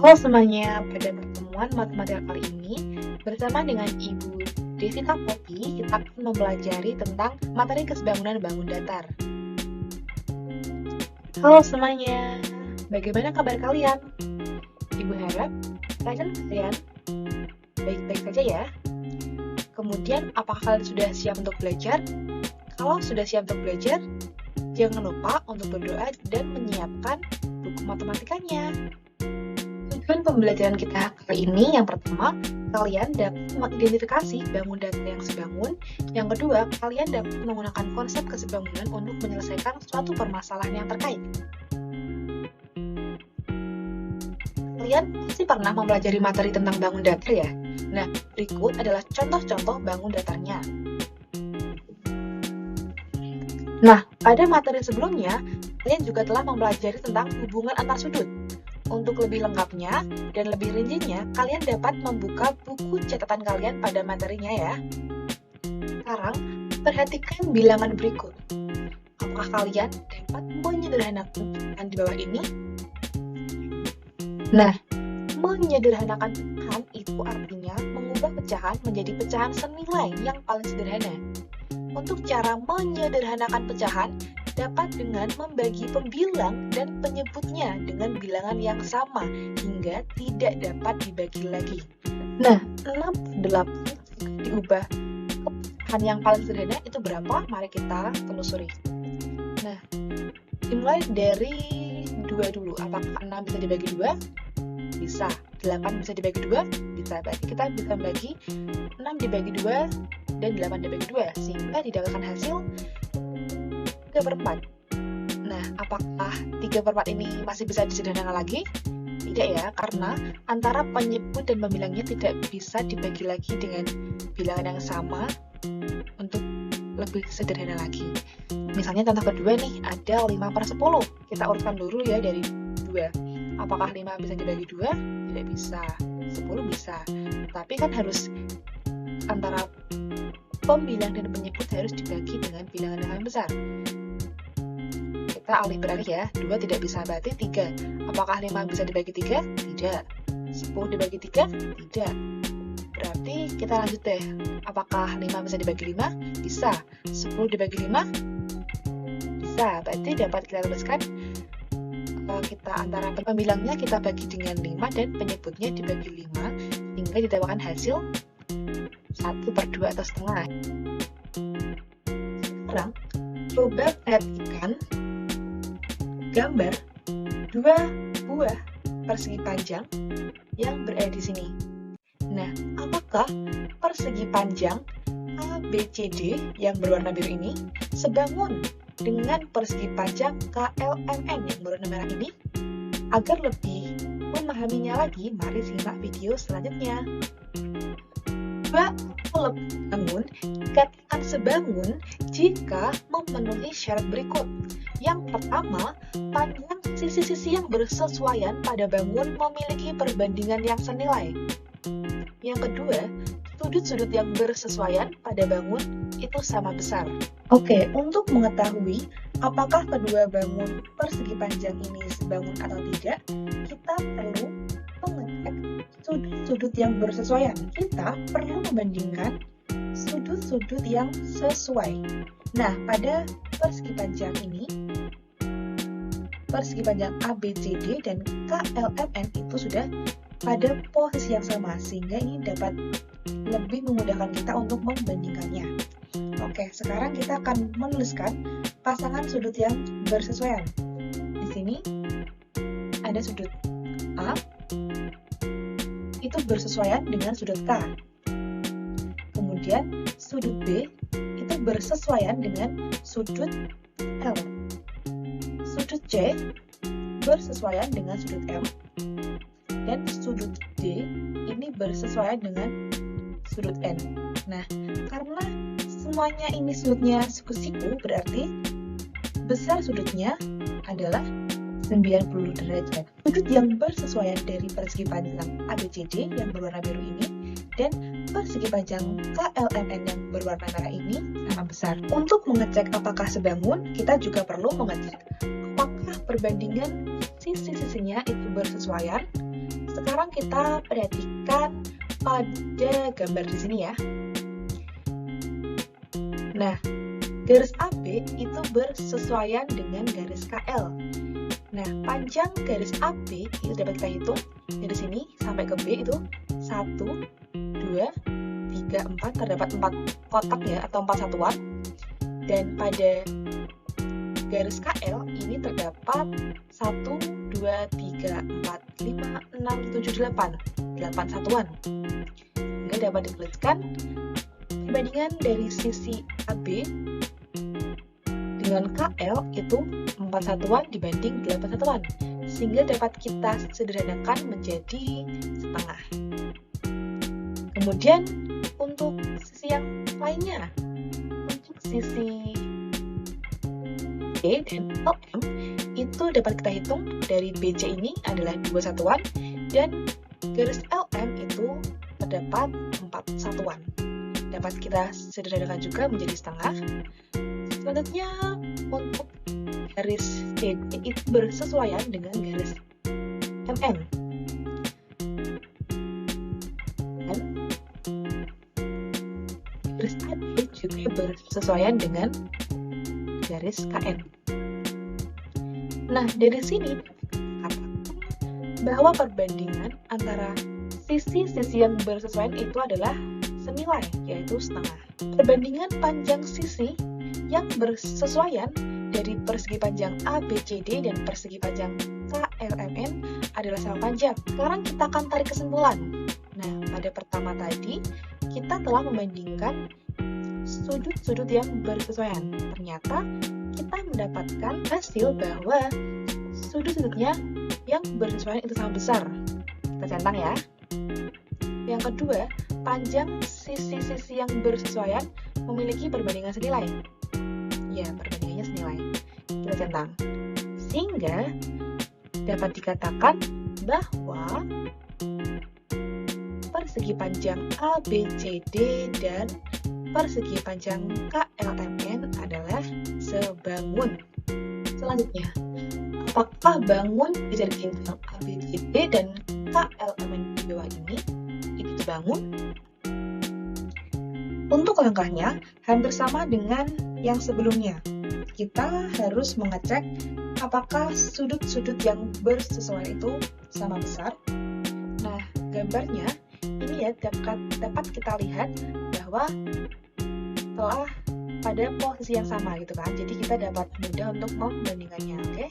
Halo semuanya, pada pertemuan matematika kali ini bersama dengan Ibu Devita Poppy, kita akan mempelajari tentang materi kesebangunan bangun datar. Halo semuanya, bagaimana kabar kalian? Ibu harap kalian baik-baik saja ya. Kemudian, apakah kalian sudah siap untuk belajar? Kalau sudah siap untuk belajar, jangan lupa untuk berdoa dan menyiapkan buku matematikanya. Tujuan pembelajaran kita kali ini, yang pertama, kalian dapat mengidentifikasi bangun datar yang sebangun. Yang kedua, kalian dapat menggunakan konsep kesebangunan untuk menyelesaikan suatu permasalahan yang terkait. Kalian pasti pernah mempelajari materi tentang bangun datar ya? Nah, berikut adalah contoh-contoh bangun datarnya. Nah, pada materi sebelumnya, kalian juga telah mempelajari tentang hubungan antar sudut. Untuk lebih lengkapnya dan lebih rincinya, kalian dapat membuka buku catatan kalian pada materinya ya. Sekarang, perhatikan bilangan berikut. Apakah kalian dapat menyederhanakan di bawah ini? Nah, menyederhanakan pecahan itu artinya mengubah pecahan menjadi pecahan senilai yang paling sederhana. Untuk cara menyederhanakan pecahan, dapat dengan membagi pembilang dan penyebutnya dengan bilangan yang sama hingga tidak dapat dibagi lagi. Nah, 68 diubah ke pecahan yang paling sederhana itu berapa? Mari kita telusuri. Nah, dimulai dari 2 dulu. Apakah 6 bisa dibagi 2? Bisa. 8 bisa dibagi 2? Bisa. Berarti kita bisa membagi 6 dibagi 2 dan 8 dibagi 2 sehingga didapatkan hasil 3/4. Nah, apakah 3/4 ini masih bisa disederhanakan lagi? Tidak ya, karena antara penyebut dan pembilangnya tidak bisa dibagi lagi dengan bilangan yang sama untuk lebih sederhana lagi. Misalnya contoh kedua nih, ada 5/10. Kita urutkan dulu ya dari 2. Apakah 5 bisa dibagi 2? Tidak bisa. 10 bisa. Tapi kan harus antara pembilang dan penyebut harus dibagi dengan bilangan yang lebih besar. Kita beralih ya, 2 tidak bisa, berarti 3. Apakah 5 bisa dibagi 3? Tidak. 10 dibagi 3? Tidak. Berarti kita lanjut deh. Apakah 5 bisa dibagi 5? Bisa. 10 dibagi 5? Bisa. Berarti dapat kita tuliskan kita antara pembilangnya kita bagi dengan 5 dan penyebutnya dibagi 5 hingga didapatkan hasil 1/2 atau setengah. Sekarang, coba perhatikan gambar 2 buah persegi panjang yang berada di sini. Nah, apakah persegi panjang ABCD yang berwarna biru ini sebangun dengan persegi panjang KLMN yang berwarna merah ini? Agar lebih memahaminya lagi, mari simak video selanjutnya. Dua lebih bangun dikatakan sebangun jika memenuhi syarat berikut. Yang pertama, panjang sisi-sisi yang bersesuaian pada bangun memiliki perbandingan yang senilai. Yang kedua, sudut-sudut yang bersesuaian pada bangun itu sama besar. Oke, untuk mengetahui apakah kedua bangun persegi panjang ini sebangun atau tidak, kita perlu mengecek sudut-sudut yang bersesuaian. Kita perlu membandingkan sudut-sudut yang sesuai. Nah, pada persegi panjang ini, persegi panjang ABCD dan KLMN itu sudah pada posisi yang sama, sehingga ini dapat lebih memudahkan kita untuk membandingkannya. Oke, sekarang kita akan menuliskan pasangan sudut yang bersesuaian. Di sini ada sudut A, itu bersesuaian dengan sudut K. Kemudian sudut B itu bersesuaian dengan sudut L. Sudut C bersesuaian dengan sudut M. Dan sudut D ini bersesuaian dengan sudut N. Nah, karena semuanya ini sudutnya siku-siku, berarti besar sudutnya adalah 90 derajat. Sudut yang bersesuaian dari persegi panjang ABCD yang berwarna biru ini dan persegi panjang KLMN yang berwarna merah ini sama besar. Untuk mengecek apakah sebangun, kita juga perlu mengecek apakah perbandingan sisi-sisinya itu bersesuaian Sekarang kita perhatikan pada gambar di sini ya. Nah, garis AB itu bersesuaian dengan garis KL. Nah, panjang garis AB itu dapat kita hitung dari sini sampai ke B itu 1, 2, 3, 4, terdapat 4 kotak ya, atau 4 satuan. Dan pada garis KL ini terdapat 1, 2, 3, 4, 5, 6, 7, 8 satuan. Sehingga dapat dituliskan perbandingan dari sisi AB dengan KL itu 4 satuan dibanding 8 satuan, sehingga dapat kita sederhanakan menjadi setengah. Kemudian untuk sisi yang lainnya, untuk sisi B dan LM itu dapat kita hitung dari BC ini adalah 2 satuan dan garis LM itu terdapat 4 satuan. Dapat kita sederhanakan juga menjadi setengah. Selanjutnya untuk garis CD itu bersesuaian dengan garis MM. Dan garis AD juga bersesuaian dengan garis KN. Nah, dari sini katakan bahwa perbandingan antara sisi-sisi yang bersesuaian itu adalah senilai, yaitu setengah. Perbandingan panjang sisi yang bersesuaian dari persegi panjang ABCD dan persegi panjang KLMN adalah sama panjang. Sekarang kita akan tarik kesimpulan. Nah, pada pertama tadi, kita telah membandingkan sudut-sudut yang bersesuaian. Ternyata kita mendapatkan hasil bahwa sudut-sudutnya yang bersesuaian itu sama besar. Kita centang ya. Yang kedua, panjang sisi-sisi yang bersesuaian memiliki perbandingan senilai. Ya, perbandingannya senilai. Kita centang. Sehingga dapat dikatakan bahwa persegi panjang ABCD dan persegi panjang KLMN adalah sebangun. Selanjutnya, apakah bangun bisa dibilang ABCD dan KLMN di bawah ini itu sebangun? Untuk langkahnya hampir sama dengan yang sebelumnya. Kita harus mengecek apakah sudut-sudut yang bersesuaian itu sama besar. Nah, gambarnya ini ya dapat kita lihat bahwa telah pada posisi yang sama gitu kan. Jadi kita dapat mudah untuk membandingkannya, oke?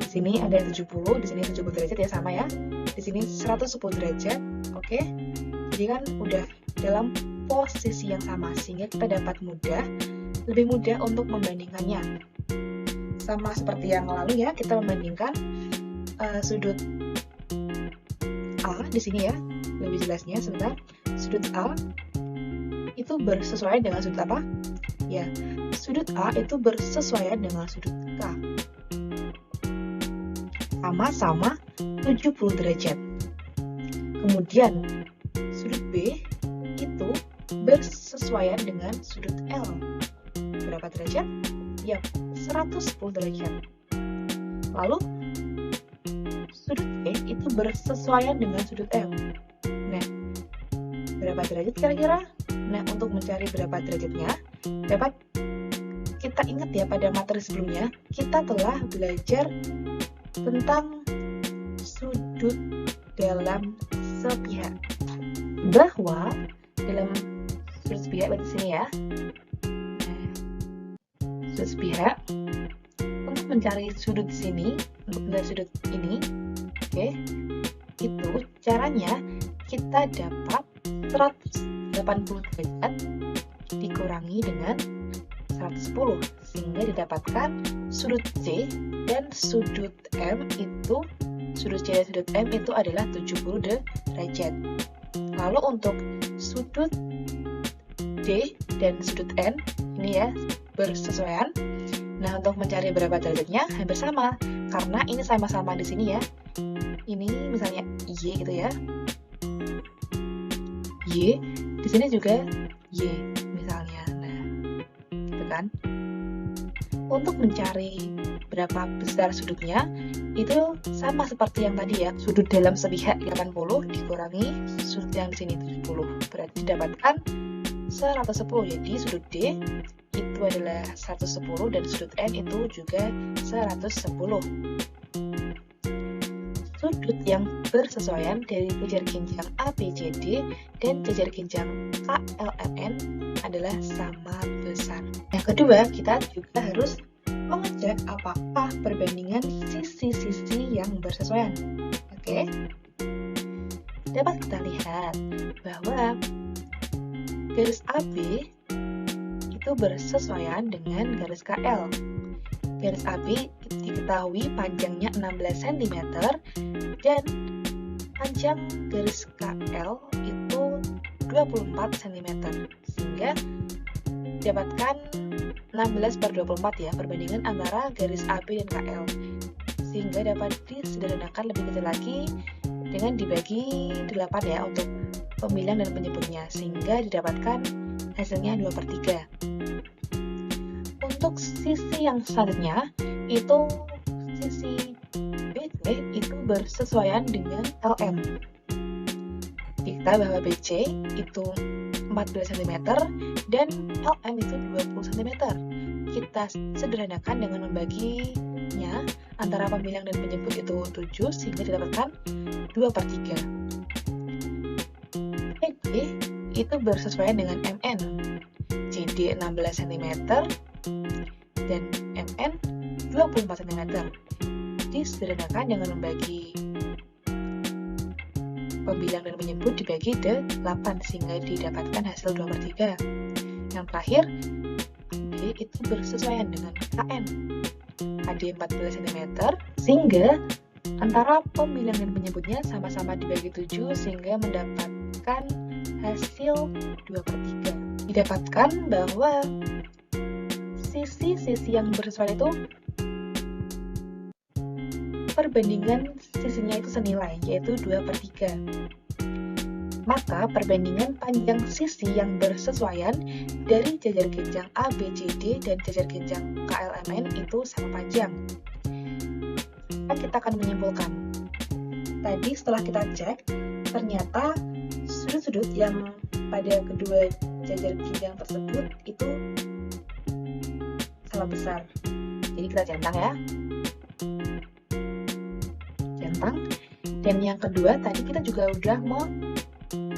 Di sini ada 70, di sini 70 derajat ya, sama ya. Di sini 110 derajat, oke? Jadi kan udah dalam posisi yang sama, sehingga kita dapat lebih mudah untuk membandingkannya. Sama seperti yang lalu ya, kita membandingkan sudut A di sini ya, lebih jelasnya sebentar. Sudut A itu bersesuaian dengan sudut apa? Ya, sudut A itu bersesuaian dengan sudut K. Sama-sama 70 derajat. Kemudian sudut B itu bersesuaian dengan sudut L. Berapa derajat? Ya, 110 derajat. Lalu sudut E itu bersesuaian dengan sudut M. Nah, berapa derajat kira-kira? Nah, untuk mencari berapa derajatnya, dapat kita ingat ya pada materi sebelumnya, kita telah belajar tentang sudut dalam sepihak. Bahwa dalam sudut sepihak di sini ya. Nah, sudut sepihak untuk mencari sudut di sini, untuk mencari sudut ini, oke, itu caranya kita dapat 180 derajat dikurangi dengan 110 sehingga didapatkan sudut C dan sudut M itu adalah 70 derajat. Lalu untuk sudut D dan sudut N ini ya bersesuaian. Nah, untuk mencari berapa derajatnya hampir sama karena ini sama-sama di sini ya. Ini misalnya Y gitu ya. Y, di sini juga Y misalnya. Nah, gitu kan. Untuk mencari berapa besar sudutnya, itu sama seperti yang tadi ya, sudut dalam sepihak 80 dikurangi sudut yang di sini 70, berarti didapatkan 110. Jadi sudut D itu adalah 110 dan sudut N itu juga 110. Sudut yang bersesuaian dari jajar ginjal ABCD dan jajar ginjal KLMN adalah sama besar. Yang kedua, kita juga harus mengecek apakah perbandingan sisi-sisi yang bersesuaian. Oke, dapat kita lihat bahwa garis AB itu bersesuaian dengan garis KL. Garis AB diketahui panjangnya 16 cm dan panjang garis KL itu 24 cm, sehingga dapatkan 16/24 ya, perbandingan antara garis AB dan KL, sehingga dapat disederhanakan lebih kecil lagi dengan dibagi 8 ya untuk pemilihan dan penyebutnya, sehingga didapatkan hasilnya 2/3. Untuk sisi yang selanjutnya itu sisi BC itu bersesuaian dengan LM. Kita bahwa BC itu 14 cm dan LM itu 20 cm. Kita sederhanakan dengan membaginya antara pemilihan dan penyebut itu 7, sehingga didapatkan 2/3. PD itu bersesuaian dengan MN. CD 16 cm dan MN 24 cm. Disederhanakan dengan membagi pembilang dan penyebut dibagi 8, sehingga didapatkan hasil 2/3. Yang terakhir, AD itu bersesuaian dengan KN. AD 14 cm, sehingga antara pembilang dan penyebutnya sama-sama dibagi 7, sehingga mendapatkan hasil 2/3. Didapatkan bahwa sisi-sisi yang bersesuaian itu perbandingan sisinya itu senilai, yaitu 2/3. Maka perbandingan panjang sisi yang bersesuaian dari jajar ginjal ABCD dan jajar ginjal KLMN itu sama panjang. Kita akan menyimpulkan. Tadi setelah kita cek, ternyata sudut-sudut yang pada kedua jajar ginjal tersebut itu sama besar. Jadi kita centang ya. Centang. Dan yang kedua, tadi kita juga udah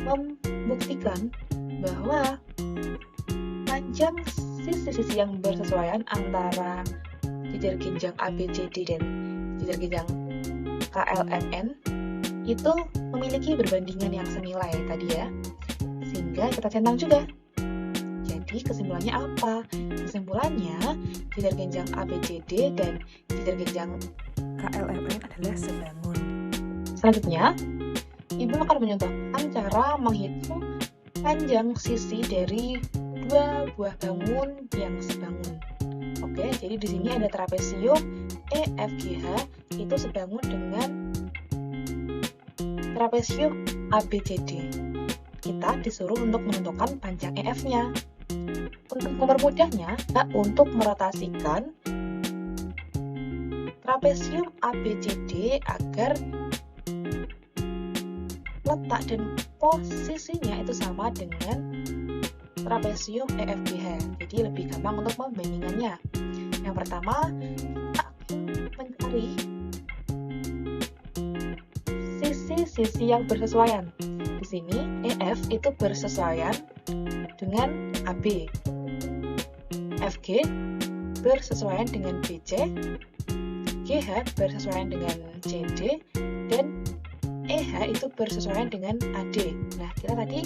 membuktikan bahwa panjang sisi-sisi yang bersesuaian antara jajar ginjal ABCD dan jajar ginjal KLMN itu memiliki perbandingan yang senilai tadi ya, sehingga kita centang juga. Jadi kesimpulannya apa? Kesimpulannya jajar ginjal ABCD dan jajar ginjal KLMN adalah sebangun. Selanjutnya, Ibu akan menyontohkan cara menghitung panjang sisi dari dua buah bangun yang sebangun. Oke, jadi di sini ada trapesium EFGH itu sebangun dengan trapesium ABCD. Kita disuruh untuk menentukan panjang EF-nya. Untuk mempermudahnya, untuk merotasikan trapesium ABCD agar letak dan posisinya itu sama dengan trapesium EFGH. Jadi lebih gampang untuk membandingannya. Yang pertama, kita akan mencari sisi-sisi yang bersesuaian. Di sini EF itu bersesuaian dengan AB, FG bersesuaian dengan BC, GH bersesuaian dengan CD, dan EH itu bersesuaian dengan AD. Nah, kita tadi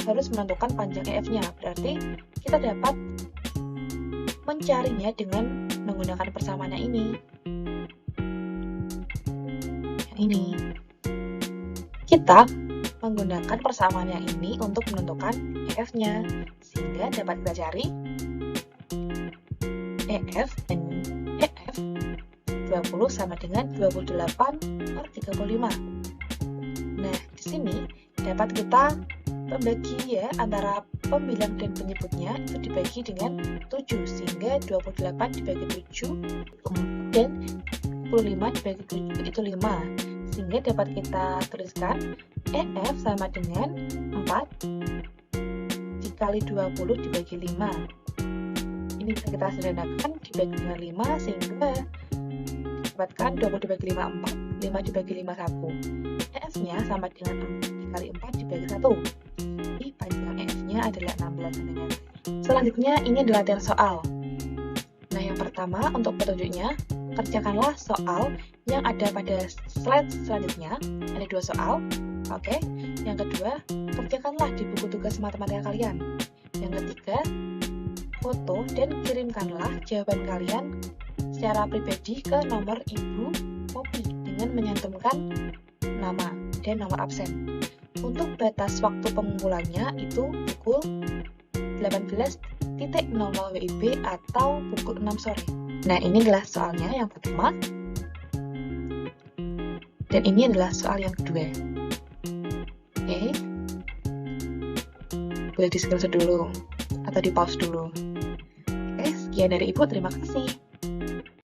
harus menentukan panjang EF-nya. Berarti kita dapat mencarinya dengan menggunakan persamaannya ini. Yang ini. Kita menggunakan persamaannya ini untuk menentukan EF-nya. Sehingga dapat kita cari EF dan EF 20 sama dengan 28/35. Nah, di sini dapat kita Pembagi ya antara pembilang dan penyebutnya itu dibagi dengan 7, sehingga 28 dibagi 7 dan 25 dibagi 7 itu 5. Sehingga dapat kita tuliskan EF sama dengan 4 dikali 20 dibagi 5. Ini bisa kita sederhanakan dibagi dengan 5 sehingga dapatkan 20 dibagi 5 4, 5 dibagi 5 1. EF-nya sama dengan 4 dikali 4 dibagi 1. Jadi panjang EF-nya adalah 16 cm. Selanjutnya ini adalah latihan soal. Nah, yang pertama untuk petunjuknya, kerjakanlah soal yang ada pada slide selanjutnya. Ada 2 soal. Oke. Yang kedua, kerjakanlah di buku tugas matematika kalian. Yang ketiga, foto dan kirimkanlah jawaban kalian secara pribadi ke nomor Ibu Poppy dengan menyantumkan nama dan nomor absen. Untuk batas waktu pengumpulannya itu pukul 18.00 WIB atau pukul 6 sore. Nah, ini adalah soalnya yang pertama. Dan ini adalah soal yang kedua. Oke. Boleh di screenshot dulu atau di pause dulu. Oke, sekian dari Ibu, terima kasih.